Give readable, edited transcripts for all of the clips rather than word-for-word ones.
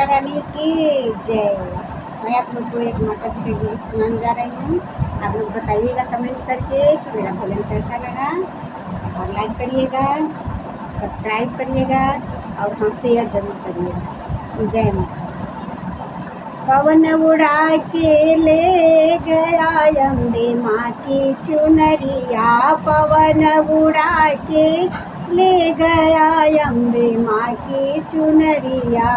माता रानी की जय। मैं आप लोग को एक माता जी का गीत सुनाने जा रही हूँ। आप लोग बताइएगा कमेंट करके कि मेरा भजन कैसा लगा, और लाइक करिएगा, सब्सक्राइब करिएगा और हाँ शेयर जरूर करिएगा। जय माता। पवन उड़ा के ले गया अम्बे माँ की चुनरिया, पवन उड़ा के ले गया अम्बे माँ की चुनरिया।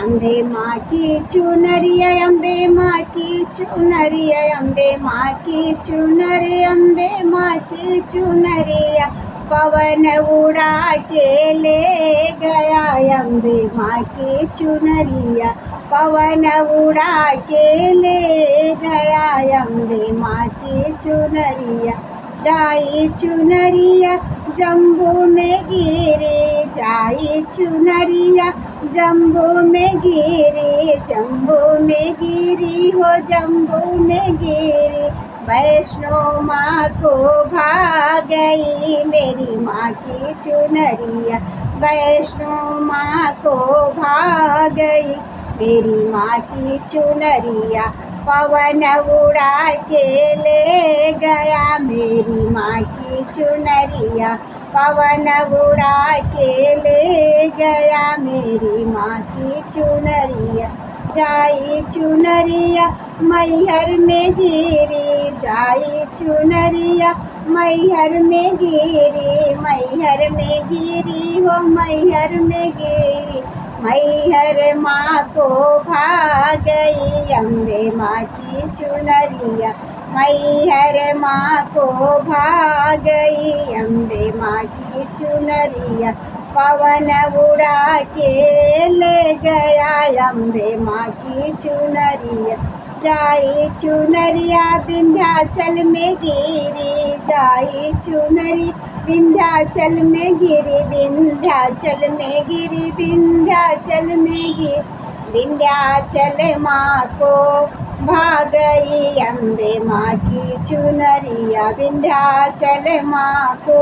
अम्बे माँ की चुनरिया, अम्बे माँ की चुनरिया, अम्बे माँ की चुनरिया, अम्बे माँ की चुनरिया। पवन उड़ा के ले गया अम्बे माँ की चुनरिया, पवन उड़ा के ले गया अम्बे माँ की चुनरिया। जाई चुनरिया जम्बू में गिरी, जाई चुनरिया जम्बू में गिरी, जम्बू में गिरी हो जम्बू में गिरी। वैष्णो माँ को भाग गई मेरी माँ की चुनरिया, वैष्णो माँ को भाग गई मेरी माँ की चुनरिया। पवन उड़ा के ले गया मेरी माँ की चुनरिया, पवन उड़ा के ले गया मेरी माँ की चुनरिया। जाई चुनरिया मैहर में गिरी, जाई चुनरिया मैहर में गिरी, मैहर में गिरी हो मैहर में गिरी। मैहर माँ को भाग गई अम्बे माँ की चुनरिया, मैहर माँ को भाग गई अम्बे माँ की चुनरिया। पवन उड़ा के ले गया अम्बे माँ की चुनरिया। जाई चुनरिया विंध्याचल में गिरी, जाई चुनरी विंध्याचल में गिरी, विंध्याचल में गिरी, विंध्याचल में गिरी। विंध्याचल माँ को भाग गई अम्बे माँ की चुनरिया, विंध्याचल माँ को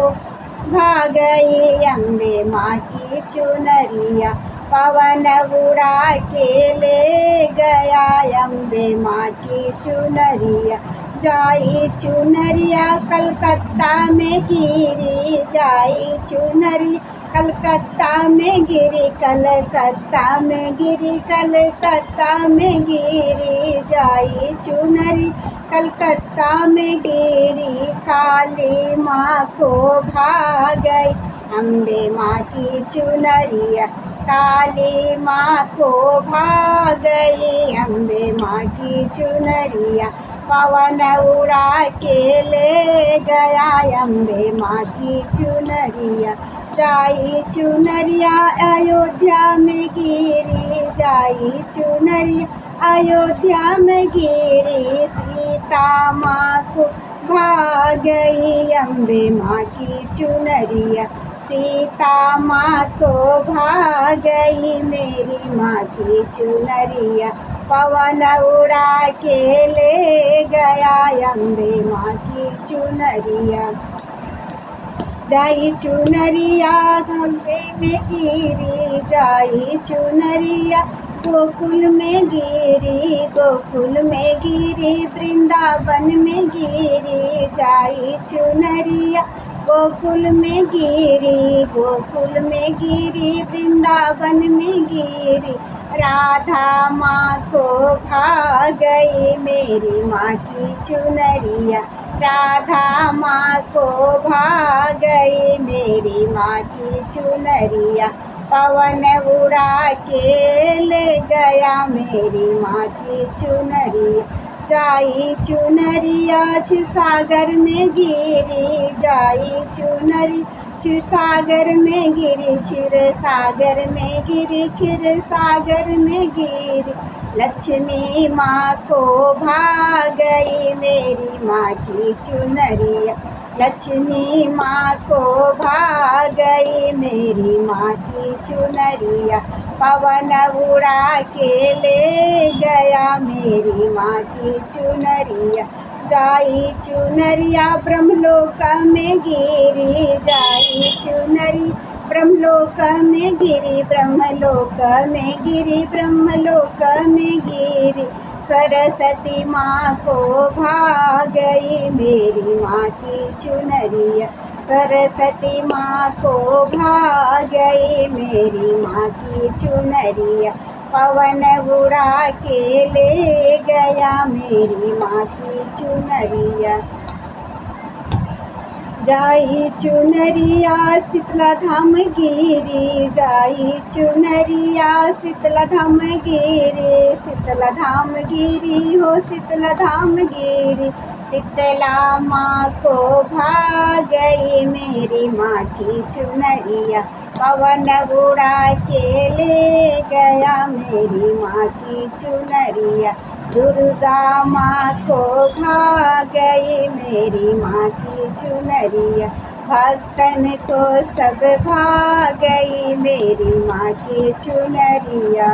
भाग गई अम्बे माँ की चुनरिया। पवन उड़ा के ले गया अम्बे माँ की चुनरिया। जाई चुनरिया कलकत्ता में गिरी, जाई चुनरी कलकत्ता में गिरी, कलकत्ता में गिरी, कलकत्ता में गिरी। जाई चुनरी कलकत्ता में गिरी, काली माँ को भाग गई अम्बे माँ की चुनरिया, काली माँ को भाग गई अम्बे माँ की चुनरिया। पवन उड़ा के ले गया अम्बे माँ की चुनरिया। जाई चुनरिया अयोध्या में गिरी, जाई चुनरी अयोध्या में गिरी। सीता माँ को भाग गई अम्बे माँ की चुनरिया, सीता माँ को भाग गई मेरी माँ की चुनरिया। पवन उड़ा के ले गया अम्बे माँ की चुनरिया। जाई चुनरिया अम्बे में गिरी, जाई चुनरिया गोकुल में गिरी, गोकुल में गिरी, वृंदावन में गिरी। जाई चुनरिया गोकुल में गिरी, गोकुल में गिरी, वृंदावन में गिरी। राधा माँ को भाग गई मेरी माँ की चुनरिया, राधा माँ को भाग गई मेरी माँ की चुनरिया। पवन उड़ा के ले गया मेरी माँ की चुनरिया। जाई चुनरिया क्षीरसागर में गिरी, जाई चुनरी क्षीरसागर में गिरी, क्षीरसागर में गिरी, क्षीरसागर में गिरी। लक्ष्मी माँ को भाग गई मेरी माँ की चुनरिया, लक्ष्मी माँ को भाग गई मेरी माँ की चुनरिया। पवन उड़ा के ले गया मेरी माँ की चुनरिया। जाई चुनरिया ब्रह्मलोक में गिरी, जाई चुनरी ब्रह्मलोक में गिरी, ब्रह्मलोक में गिरी, ब्रह्मलोक में गिरी। सरस्वती माँ को भा गई मेरी माँ की चुनरिया, सरस्वती माँ को भा गई मेरी माँ की चुनरिया। पवन उड़ा के ले गया मेरी माँ की चुनरिया। जाई चुनरिया शीतला धाम गिरी, जाई चुनरिया शीतला धाम गिरी, शीतला धाम गिरी हो शीतला धाम गिरी। शीतला माँ को भा गई मेरी माँ की चुनरिया, पवन उड़ा के ले गया मेरी माँ की चुनरिया। दुर्गा माँ को भा गई मेरी माँ की चुनरिया, भक्तन को सब भा गई मेरी माँ की चुनरिया।